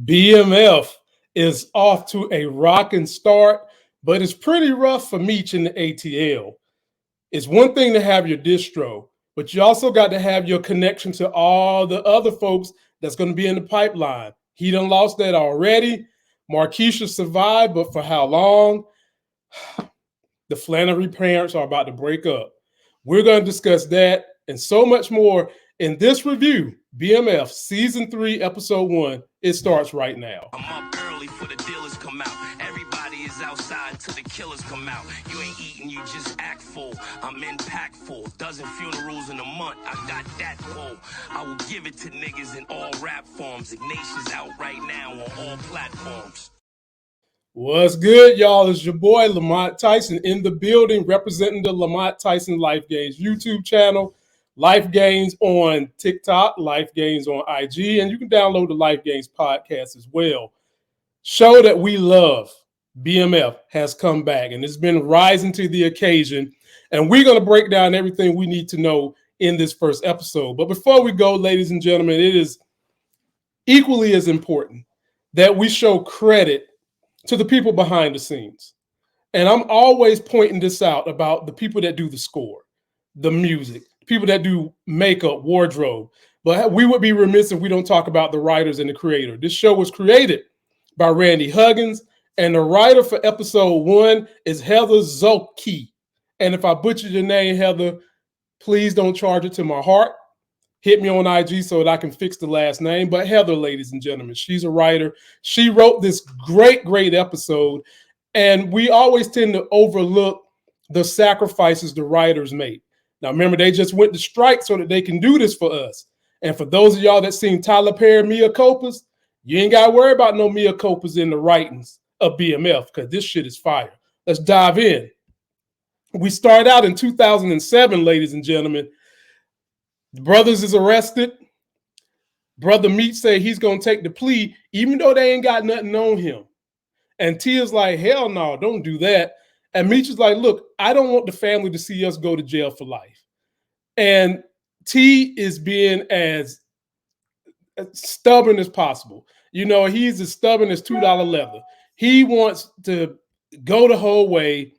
BMF is off to a rocking start, but it's pretty rough for Meech in the ATL. It's one thing to have your distro, but you also got to have your connection to all the other folks that's going to be in the pipeline. He done lost that already. Markeisha survived, but for how long? The Flannery parents are about to break up. We're going to discuss that and so much more in this review, BMF Season 3, Episode 1. It starts right now. I'm up early for the dealers come out. Everybody is outside till the killers come out. You ain't eating, you just act full. I'm impactful. Dozen funerals in a month. I got that pull. I will give it to niggas in all rap forms. Ignatius out right now on all platforms. What's good, y'all? It's your boy, Lamont Tyson, in the building, representing the Lamont Tyson Life Gains YouTube channel, Life Gains on TikTok, Life Gains on IG, and you can download the Life Gains podcast as well. Show that we love, BMF, has come back, and it's been rising to the occasion, and we're going to break down everything we need to know in this first episode. But before we go, ladies and gentlemen, it is equally as important that we show credit to the people behind the scenes. And I'm always pointing this out about the people that do the score, the music, people that do makeup, wardrobe. But we would be remiss if we don't talk about the writers and the creator. This show was created by Randy Huggins, and the writer for episode 1 is Heather Zolke. And if I butchered your name, Heather, please don't charge it to my heart. Hit me on IG so that I can fix the last name. But Heather, ladies and gentlemen, she's a writer. She wrote this great episode. And we always tend to overlook the sacrifices the writers made. Now, remember, they just went to strike so that they can do this for us. And for those of y'all that seen Tyler Perry, Mea Culpas, you ain't got to worry about no Mea Culpas in the writings of BMF because this shit is fire. Let's dive in. We start out in 2007, ladies and gentlemen. The brothers is arrested. Brother Meech say he's going to take the plea, even though they ain't got nothing on him. And Tia's like, hell no, don't do that. And Meech is like, look, I don't want the family to see us go to jail for life. And T is being as stubborn as possible. You know, he's as stubborn as $2 leather. He wants to go the whole way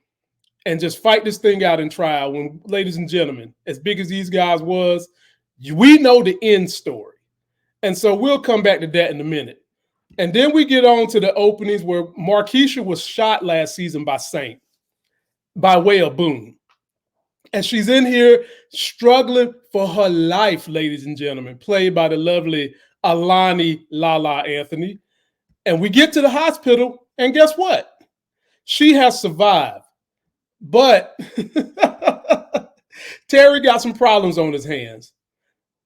and just fight this thing out in trial when, ladies and gentlemen, as big as these guys was, we know the end story. And so we'll come back to that in a minute. And then we get on to the openings where Markeisha was shot last season by Saint by way of Boone. And she's in here struggling for her life, ladies and gentlemen, played by the lovely Alani Lala Anthony. And we get to the hospital, and guess what? She has survived. But Terry got some problems on his hands.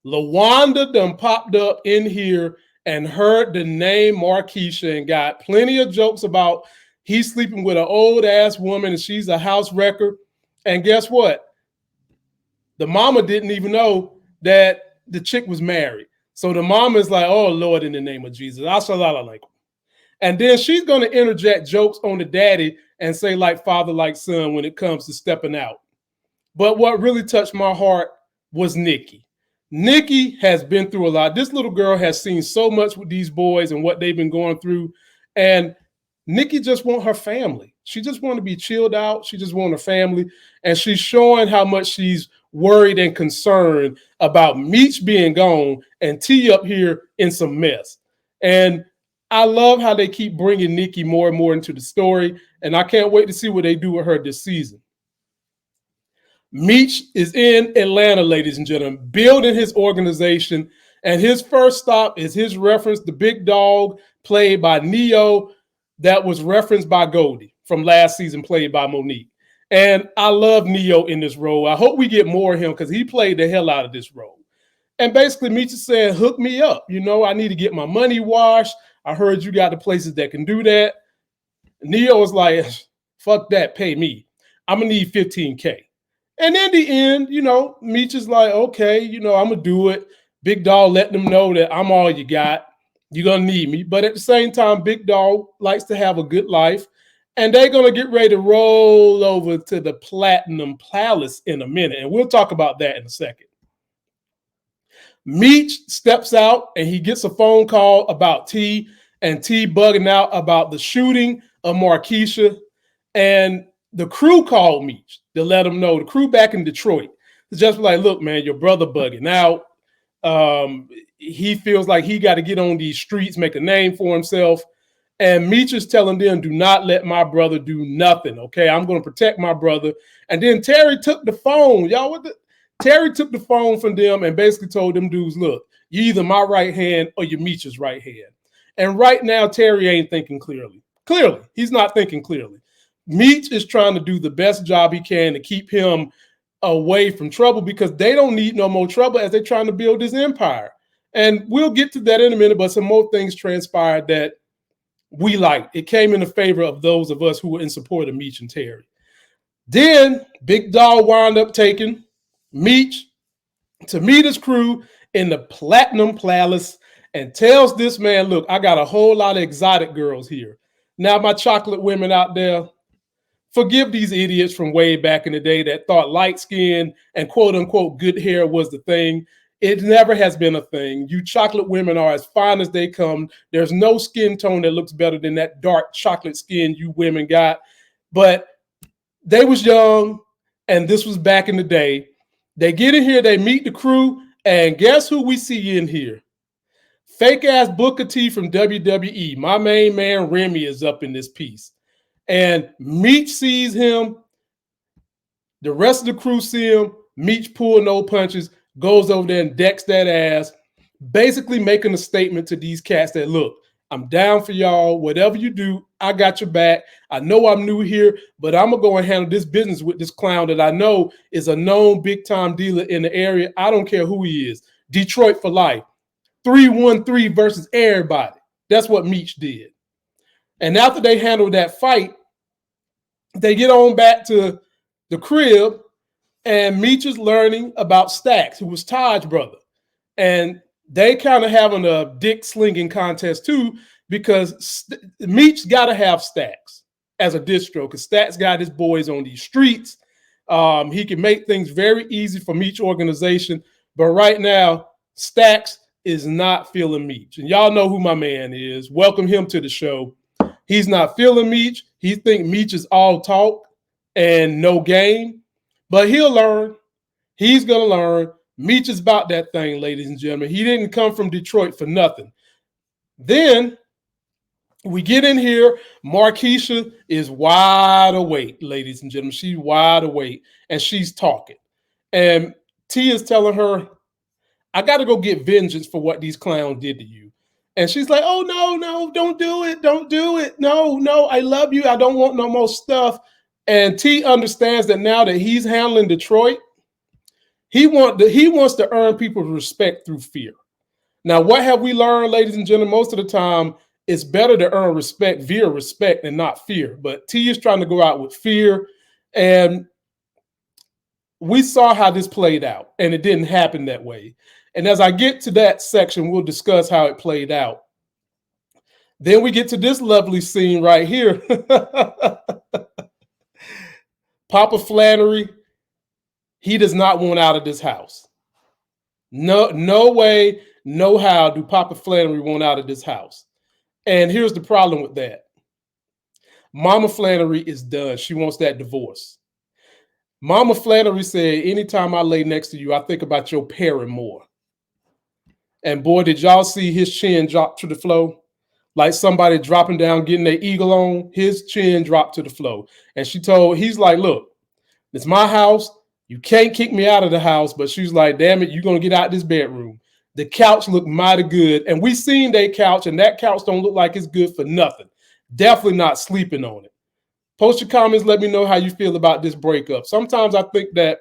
LaWanda done popped up in here and heard the name Markeisha and got plenty of jokes about he's sleeping with an old-ass woman and she's a house wrecker. And guess what? The mama didn't even know that the chick was married. So the mama is like, oh, Lord, in the name of Jesus. Assalamu alaikum. And then she's going to interject jokes on the daddy and say like father, like son when it comes to stepping out. But what really touched my heart was Nikki. Nikki has been through a lot. This little girl has seen so much with these boys and what they've been going through. And Nikki just wants her family. She just wants to be chilled out. She just wants her family. And she's showing how much she's worried and concerned about Meech being gone and T up here in some mess. And I love how they keep bringing Nikki more and more into the story. And I can't wait to see what they do with her this season. Meech is in Atlanta, ladies and gentlemen, building his organization. And his first stop is his reference, the big dog, played by Neo, that was referenced by Goldie from last season, played by Monique. And I love Neo in this role. I hope we get more of him because he played the hell out of this role. And basically, Meech is saying, hook me up. You know, I need to get my money washed. I heard you got the places that can do that. Neo is like, fuck that, pay me. I'm going to need $15K. And in the end, you know, Meech is like, okay, you know, I'm going to do it. Big Dog letting them know that I'm all you got. You're going to need me. But at the same time, Big Dog likes to have a good life. And they're going to get ready to roll over to the Platinum Palace in a minute. And we'll talk about that in a second. Meech steps out and he gets a phone call about T. and T bugging out about the shooting of Markeisha. And the crew called Meech to let him know. The crew back in Detroit. It's just like, look, man, your brother bugging out. He feels like he got to get on these streets, make a name for himself. And Meech is telling them, do not let my brother do nothing. Okay, I'm going to protect my brother. And then Terry took the phone. Y'all, Terry took the phone from them and basically told them dudes, look, you're either my right hand or you're Meech's right hand. And right now, Terry ain't thinking clearly. Clearly, he's not thinking clearly. Meech is trying to do the best job he can to keep him away from trouble because they don't need no more trouble as they're trying to build this empire. And we'll get to that in a minute, but some more things transpired that we liked. It came in the favor of those of us who were in support of Meech and Terry. Then Big Dog wound up taking Meech to meet his crew in the Platinum Palace and tells this man, look, I got a whole lot of exotic girls here. Now, my chocolate women out there, forgive these idiots from way back in the day that thought light skin and quote unquote good hair was the thing. It never has been a thing. You chocolate women are as fine as they come. There's no skin tone that looks better than that dark chocolate skin you women got. But they was young, and this was back in the day. They get in here, they meet the crew, and guess who we see in here? Fake ass Booker T from WWE. My main man Remy is up in this piece. And Meech sees him. The rest of the crew see him. Meech pull no punches, goes over there and decks that ass, basically making a statement to these cats that, look, I'm down for y'all. Whatever you do, I got your back. I know I'm new here, but I'm going to go and handle this business with this clown that I know is a known big-time dealer in the area. I don't care who he is. Detroit for life. 3-1-3 versus everybody. That's what Meech did. And after they handled that fight, they get on back to the crib, and Meech is learning about Stacks, who was Todd's brother. And they kind of having a dick slinging contest too, because Meech got to have Stacks as a distro, because Stacks got his boys on these streets. He can make things very easy for Meech organization, but right now, Stacks is not feeling Meech. And y'all know who my man is. Welcome him to the show. He's not feeling Meech. He think Meech is all talk and no game, but he'll learn. He's going to learn. Meech is about that thing, ladies and gentlemen. He didn't come from Detroit for nothing. Then we get in here. Markeisha is wide awake, ladies and gentlemen. She's wide awake, and she's talking. And T is telling her, I got to go get vengeance for what these clowns did to you. And she's like, oh, no, don't do it. Don't do it. No, I love you. I don't want no more stuff. And T understands that now that he's handling Detroit, he wants to earn people's respect through fear. Now, what have we learned, ladies and gentlemen? Most of the time, it's better to earn respect via respect and not fear. But T is trying to go out with fear. And we saw how this played out, and it didn't happen that way. And as I get to that section, we'll discuss how it played out. Then we get to this lovely scene right here. Papa Flannery, he does not want out of this house. No way, no how do Papa Flannery want out of this house. And here's the problem with that. Mama Flannery is done. She wants that divorce. Mama Flannery said, anytime I lay next to you, I think about your paramour. And boy, did y'all see his chin drop to the floor? Like somebody dropping down, getting their eagle on. His chin dropped to the floor. And he's like, look, it's my house. You can't kick me out of the house. But she's like, damn it, you're going to get out this bedroom. The couch looked mighty good. And we seen that couch, and that couch don't look like it's good for nothing. Definitely not sleeping on it. Post your comments. Let me know how you feel about this breakup. Sometimes I think that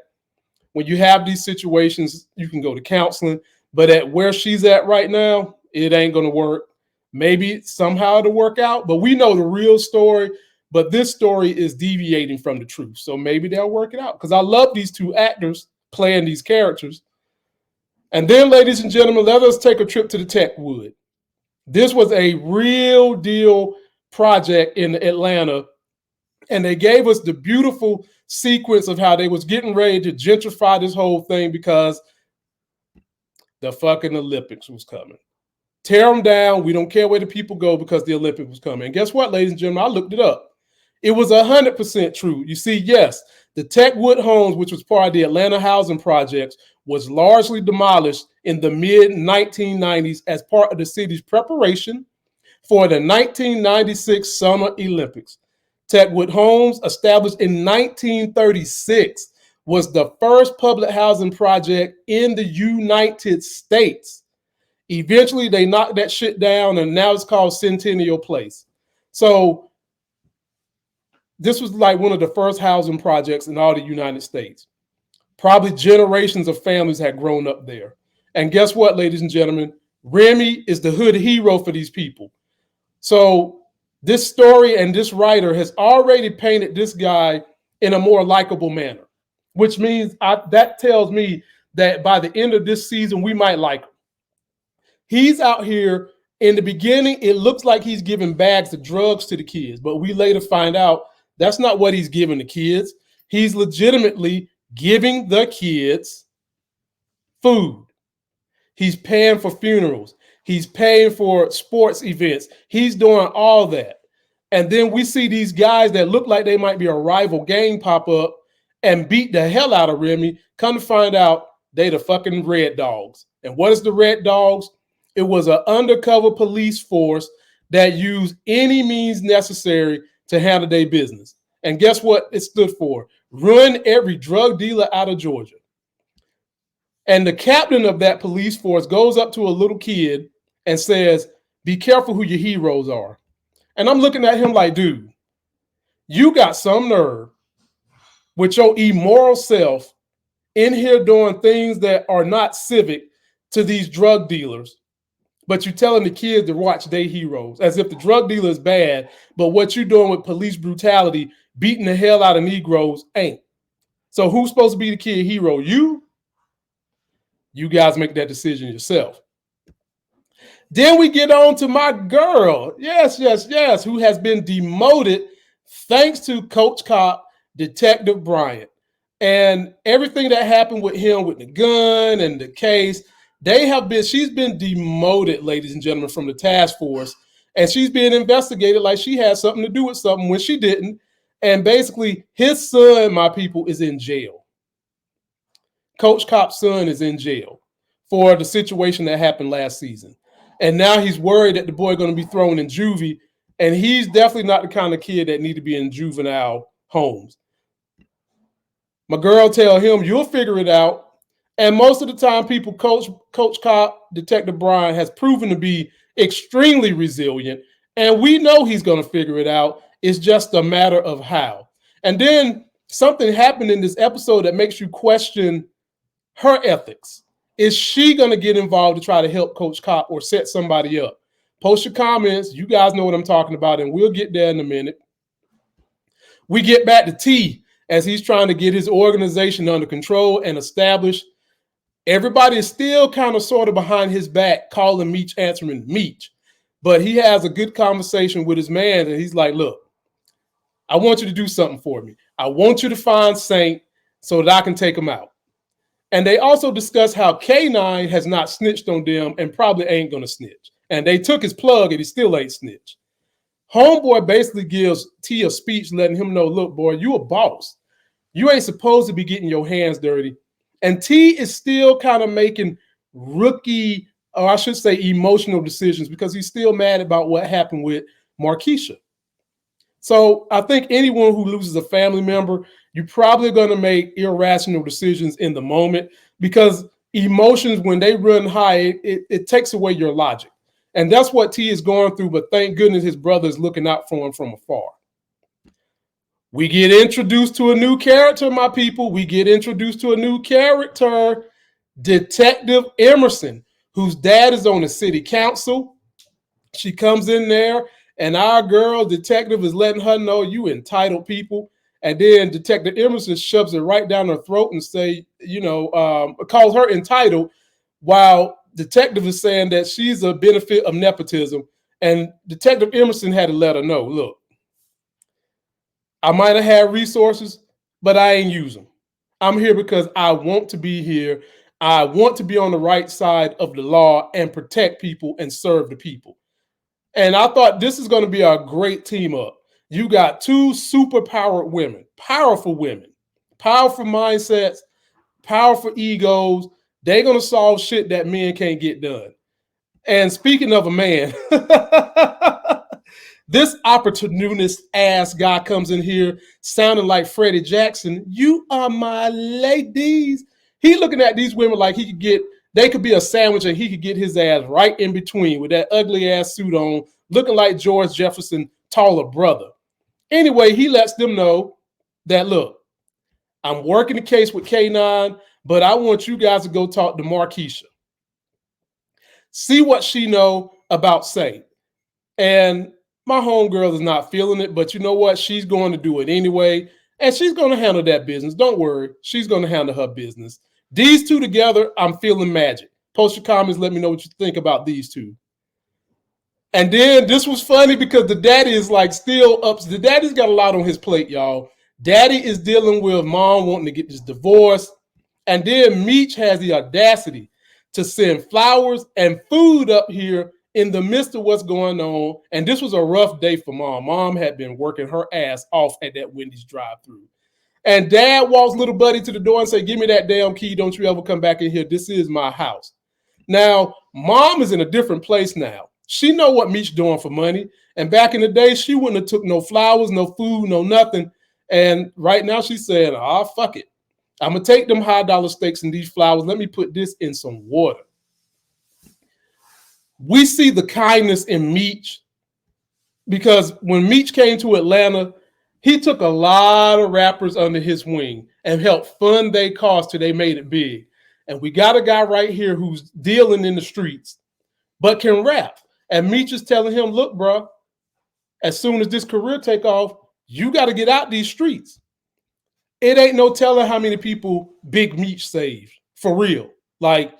when you have these situations, you can go to counseling. But at where she's at right now, it ain't going to work. Maybe somehow it'll work out. But we know the real story. But this story is deviating from the truth. So maybe they'll work it out. Because I love these two actors playing these characters. And then, ladies and gentlemen, let us take a trip to the Techwood. This was a real deal project in Atlanta. And they gave us the beautiful sequence of how they was getting ready to gentrify this whole thing because the fucking Olympics was coming. Tear them down. We don't care where the people go because the Olympics was coming. And guess what, ladies and gentlemen? I looked it up. It was 100% true. You see, yes, the Techwood homes, which was part of the Atlanta housing projects, was largely demolished in the mid-1990s as part of the city's preparation for the 1996 Summer Olympics. Techwood Homes, established in 1936, was the first public housing project in the United States. Eventually, they knocked that shit down, and now it's called Centennial Place. So this was like one of the first housing projects in all the United States. Probably generations of families had grown up there. And guess what, ladies and gentlemen? Remy is the hood hero for these people. So this story and this writer has already painted this guy in a more likable manner, which means that tells me that by the end of this season, we might like him. He's out here. In the beginning, it looks like he's giving bags of drugs to the kids, but we later find out that's not what he's giving the kids. He's legitimately giving the kids food. He's paying for funerals. He's paying for sports events. He's doing all that. And then we see these guys that look like they might be a rival gang pop up and beat the hell out of Remy. Come to find out, they the fucking Red Dogs. And what is the Red Dogs? It was an undercover police force that used any means necessary to handle their business. And guess what it stood for? Run every drug dealer out of Georgia. And the captain of that police force goes up to a little kid and says, be careful who your heroes are. And I'm looking at him like, dude, you got some nerve with your immoral self in here doing things that are not civic to these drug dealers. But you're telling the kids to watch their heroes as if the drug dealer is bad, but what you're doing with police brutality, beating the hell out of Negroes, ain't. So who's supposed to be the kid hero? You? You guys make that decision yourself. Then we get on to my girl. Yes, who has been demoted thanks to Coach Cop, Detective Bryant. And everything that happened with him with the gun and the case, she's been demoted, ladies and gentlemen, from the task force, and she's being investigated like she had something to do with something when she didn't. And basically, his son, my people, is in jail. Coach Cop's son is in jail for the situation that happened last season. And now he's worried that the boy going to be thrown in juvie, and he's definitely not the kind of kid that need to be in juvenile homes. My girl tell him, you'll figure it out. And most of the time, people, Coach Cop, Detective Brian, has proven to be extremely resilient. And we know he's going to figure it out. It's just a matter of how. And then something happened in this episode that makes you question her ethics. Is she going to get involved to try to help Coach Cop or set somebody up? Post your comments. You guys know what I'm talking about, and we'll get there in a minute. We get back to T as he's trying to get his organization under control and established. Everybody is still kind of sort of behind his back, calling Meech, answering Meech. But he has a good conversation with his man, and he's like, look, I want you to do something for me. I want you to find Saint so that I can take him out. And they also discuss how K9 has not snitched on them and probably ain't going to snitch. And they took his plug and he still ain't snitched. Homeboy basically gives T a speech letting him know, look, boy, you a boss. You ain't supposed to be getting your hands dirty. And T is still kind of making rookie, or I should say emotional decisions because he's still mad about what happened with Markeisha. So I think anyone who loses a family member, you're probably going to make irrational decisions in the moment because emotions, when they run high, it takes away your logic. And that's what T is going through, but thank goodness his brother is looking out for him from afar. We get introduced to a new character, my people. We get introduced to a new character, Detective Emerson, whose dad is on the city council. She comes in there, and our girl, Detective, is letting her know you entitled people. And then Detective Emerson shoves it right down her throat and calls her entitled, while Detective is saying that she's a benefit of nepotism. And Detective Emerson had to let her know, look, I might have had resources, but I ain't use them. I'm here because I want to be here. I want to be on the right side of the law and protect people and serve the people. And I thought this is going to be a great team up. You got two super powered women, powerful mindsets, powerful egos. They're going to solve shit that men can't get done. And speaking of a man, this opportunist ass guy comes in here sounding like Freddie Jackson. You are my ladies. He looking at these women like they could be a sandwich and he could get his ass right in between with that ugly ass suit on, looking like George Jefferson, taller brother. Anyway, he lets them know that, look, I'm working the case with K9, but I want you guys to go talk to Markeisha. See what she know about Saint. And my homegirl is not feeling it, but you know what? She's going to do it anyway. And she's going to handle that business. Don't worry. She's going to handle her business. These two together, I'm feeling magic. Post your comments. Let me know what you think about these two. And then this was funny because the daddy is like still up. The daddy's got a lot on his plate, y'all. Daddy is dealing with mom wanting to get this divorce. And then Meech has the audacity to send flowers and food up here in the midst of what's going on. And this was a rough day for mom. Mom had been working her ass off at that Wendy's drive-thru. And dad walks little buddy to the door and say, give me that damn key. Don't you ever come back in here. This is my house. Now, mom is in a different place now. She know what Meech doing for money. And back in the day, she wouldn't have took no flowers, no food, no nothing. And right now she's saying, fuck it. I'm going to take them high dollar steaks and these flowers. Let me put this in some water. We see the kindness in Meech because when Meech came to Atlanta, he took a lot of rappers under his wing and helped fund their cause till they made it big. And we got a guy right here who's dealing in the streets, but can rap. And Meech is telling him, look, bro, as soon as this career take off, you got to get out these streets. It ain't no telling how many people Big Meech saved, for real. Like,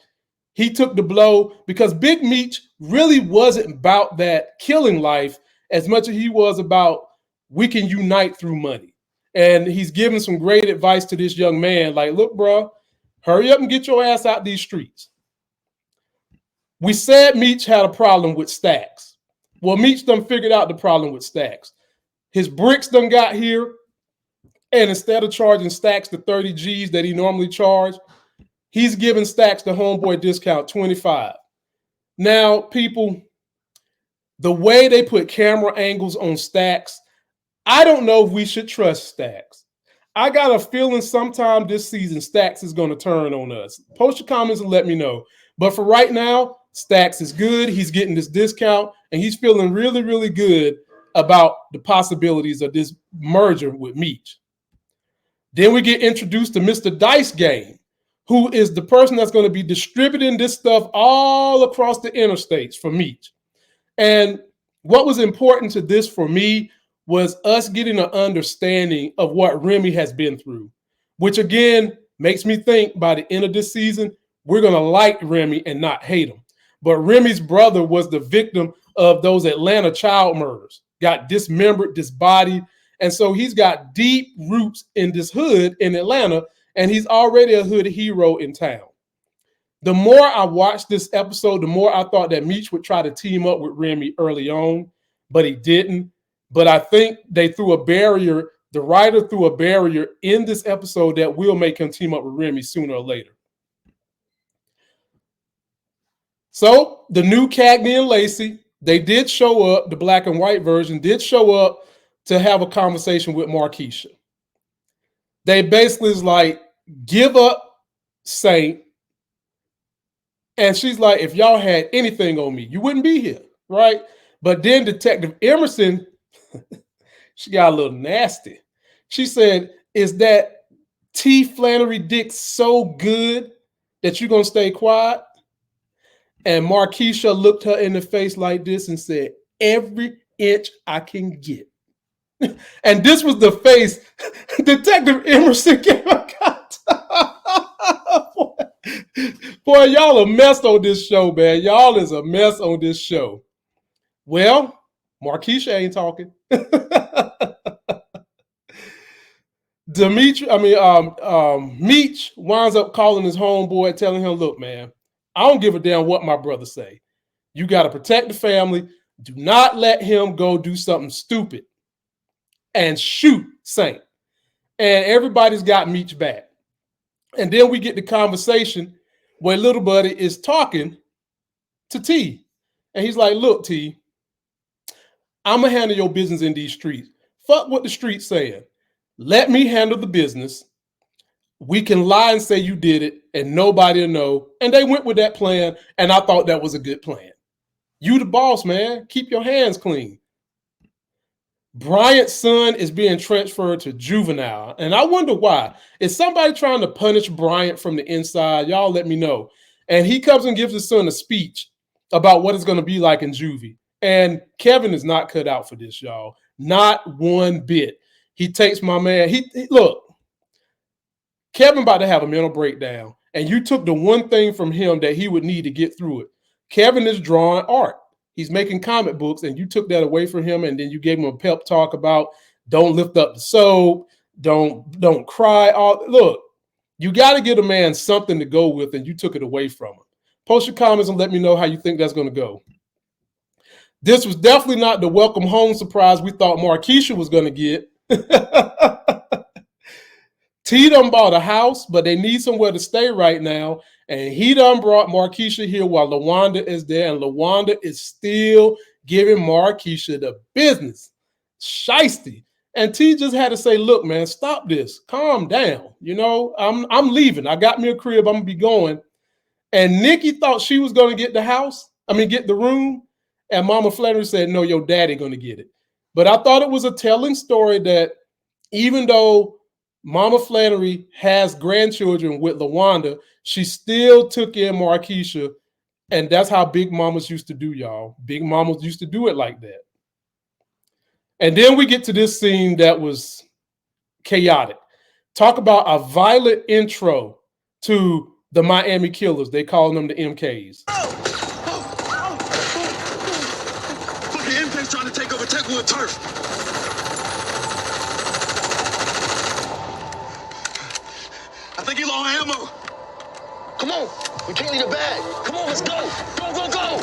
he took the blow because Big Meech really wasn't about that killing life as much as he was about we can unite through money. And he's giving some great advice to this young man. Like, look, bro, hurry up and get your ass out these streets. We said Meech had a problem with stacks. Well, Meech done figured out the problem with stacks. His bricks done got here. And instead of charging stacks the 30 G's that he normally charged, he's giving stacks the homeboy discount 25. Now, people, the way they put camera angles on stacks, I don't know if we should trust stacks. I got a feeling sometime this season stacks is going to turn on us. Post your comments and let me know. But for right now, stacks is good. He's getting this discount, and he's feeling really, really good about the possibilities of this merger with Meech. Then we get introduced to Mr. Dice Game, who is the person that's going to be distributing this stuff all across the interstates for Meech. And what was important to this for me was us getting an understanding of what Remy has been through, which again makes me think by the end of this season, we're going to like Remy and not hate him. But Remy's brother was the victim of those Atlanta child murders, got dismembered, disbodied. And so he's got deep roots in this hood in Atlanta, and he's already a hood hero in town. The more I watched this episode, the more I thought that Meech would try to team up with Remy early on, but he didn't. But I think they threw a barrier, the writer threw a barrier in this episode that will make him team up with Remy sooner or later. So the new Cagney and Lacey, they did show up, the black and white version did show up to have a conversation with Markeisha. They basically is like, give up Saint. And she's like, if y'all had anything on me, you wouldn't be here, right? But then Detective Emerson, she got a little nasty. She said, is that T. Flannery dick so good that you're going to stay quiet? And Markeisha looked her in the face like this and said, every inch I can get. And this was the face Detective Emerson gave a cut. Boy, y'all a mess on this show, man. Y'all is a mess on this show. Well, Markeisha ain't talking. Meech winds up calling his homeboy, telling him, "Look, man, I don't give a damn what my brother say. You got to protect the family. Do not let him go do something stupid and shoot Saint." And everybody's got Meech back. And then we get the conversation where little buddy is talking to T. And he's like, "Look, T, I'm going to handle your business in these streets. Fuck what the streets saying. Let me handle the business. We can lie and say you did it and nobody will know." And they went with that plan. And I thought that was a good plan. You the boss, man. Keep your hands clean. Bryant's son is being transferred to juvenile. And I wonder why. Is somebody trying to punish Bryant from the inside? Y'all let me know. And he comes and gives his son a speech about what it's going to be like in juvie. And Kevin is not cut out for this, y'all. Not one bit. He takes my man. Look, Kevin about to have a mental breakdown. And you took the one thing from him that he would need to get through it. Kevin is drawing art. He's making comic books, and you took that away from him, and then you gave him a pep talk about don't lift up the soap, don't cry. Look, you got to give a man something to go with, and you took it away from him. Post your comments and let me know how you think that's going to go. This was definitely not the welcome home surprise we thought Markeisha was going to get. T done bought a house, but they need somewhere to stay right now. And he done brought Markeisha here while LaWanda is there. And LaWanda is still giving Markeisha the business. Shiesty. And T just had to say, "Look, man, stop this. Calm down. You know, I'm leaving. I got me a crib. I'm going to be going." And Nikki thought she was going to get get the room. And Mama Flannery said, "No, your daddy going to get it." But I thought it was a telling story that even though Mama Flannery has grandchildren with LaWanda, she still took in Markeisha, and that's how big mamas used to do, y'all. Big mamas used to do it like that. And then we get to this scene that was chaotic. Talk about a violent intro to the Miami Killers. They call them the MKs. Look, the MKs trying to take over Techwood turf. I think he low ammo. Come on, we can't leave the bag. Come on, let's go. Go, go, go.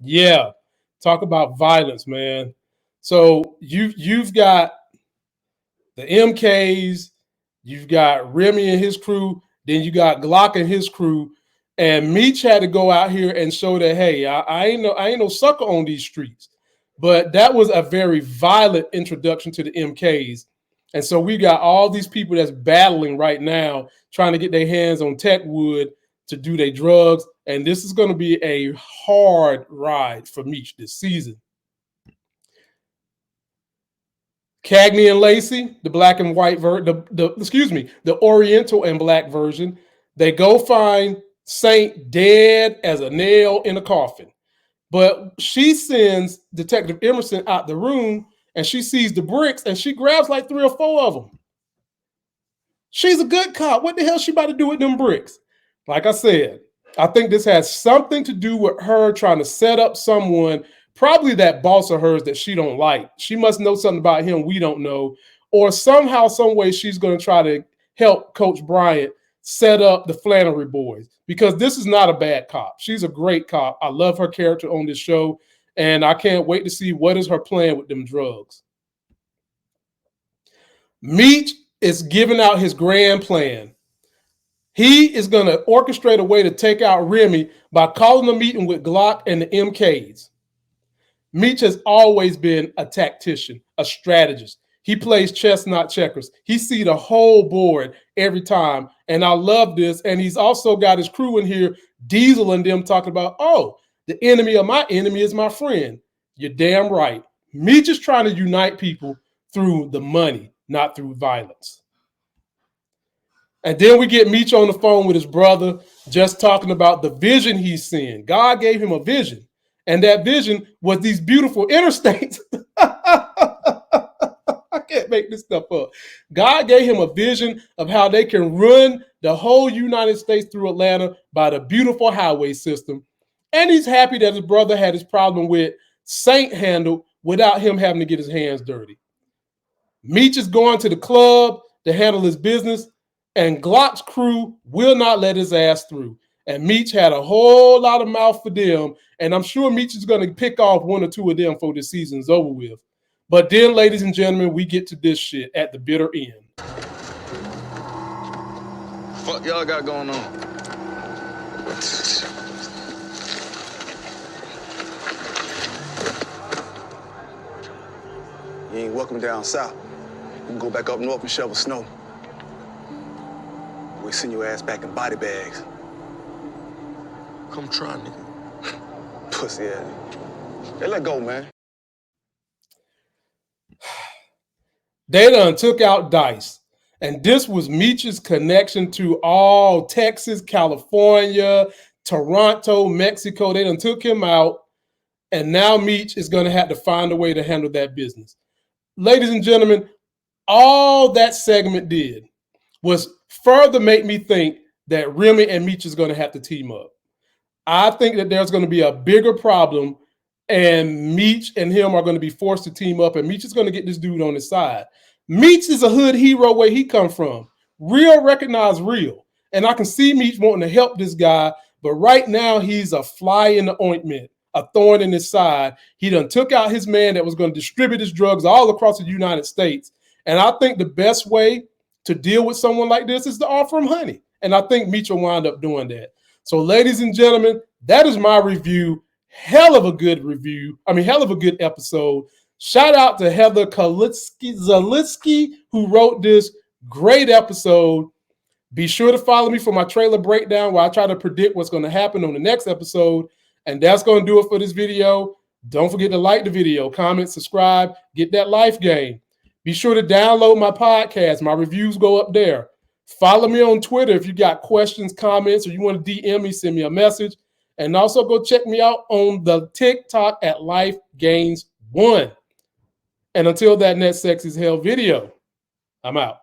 Yeah, talk about violence, man. So you've got the MKs, you've got Remy and his crew, then you got Glock and his crew, and Meech had to go out here and show that, hey, I ain't no sucker on these streets. But that was a very violent introduction to the MKs. And so we got all these people that's battling right now, trying to get their hands on Techwood to do their drugs. And this is going to be a hard ride for Meech this season. Cagney and Lacey, the black and white the Oriental and black version, they go find Saint dead as a nail in a coffin. But she sends Detective Emerson out the room, and she sees the bricks, and she grabs like 3 or 4 of them. She's a good cop. What the hell is she about to do with them bricks? Like I said, I think this has something to do with her trying to set up someone, probably that boss of hers that she don't like. She must know something about him we don't know. Or somehow, some way, she's going to try to help Coach Bryant set up the Flannery boys, because this is not a bad cop. She's a great cop. I love her character on this show, and I can't wait to see what is her plan with them drugs. Meech is giving out his grand plan. He is going to orchestrate a way to take out Remy by calling a meeting with Glock and the MKs. Meech has always been a tactician, a strategist. He plays chess, not checkers. He sees the whole board every time, and I love this. And he's also got his crew in here, Diesel and them, talking about, oh, the enemy of my enemy is my friend. You're damn right. Meech is trying to unite people through the money, not through violence. And then we get Meech on the phone with his brother, just talking about the vision he's seeing. God gave him a vision, and that vision was these beautiful interstates. can't make this stuff up. God gave him a vision of how they can run the whole United States through Atlanta by the beautiful highway system. And he's happy that his brother had his problem with Saint handled without him having to get his hands dirty. Meech is going to the club to handle his business, and Glock's crew will not let his ass through. And Meech had a whole lot of mouth for them, and I'm sure Meech is going to pick off one or two of them before the season's over with. But then, ladies and gentlemen, we get to this shit at the bitter end. Fuck y'all got going on? You ain't welcome down south. You can go back up north and shovel snow. We send your ass back in body bags. Come try, nigga. Pussy ass. Hey, let go, man. They done took out Dice. And this was Meech's connection to all Texas, California, Toronto, Mexico. They done took him out. And now Meech is going to have to find a way to handle that business. Ladies and gentlemen, all that segment did was further make me think that Remy and Meech is going to have to team up. I think that there's going to be a bigger problem, and Meech and him are going to be forced to team up, and Meech is going to get this dude on his side. Meech is a hood hero where he come from. Real recognize real. And I can see Meech wanting to help this guy, but right now he's a fly in the ointment, a thorn in his side. He done took out his man that was going to distribute his drugs all across the United States. And I think the best way to deal with someone like this is to offer him honey. And I think Meech will wind up doing that. So, ladies and gentlemen, that is my review. Hell of a good review. Hell of a good episode. Shout out to Heather Zalitsky, who wrote this great episode. Be sure to follow me for my trailer breakdown where I try to predict what's going to happen on the next episode. And that's going to do it for this video. Don't forget to like the video, comment, subscribe, get that life game. Be sure to download my podcast. My reviews go up there. Follow me on Twitter if you got questions, comments, or you want to DM me, send me a message. And also go check me out on the TikTok at LifeGains1. And until that next Sex is Hell video, I'm out.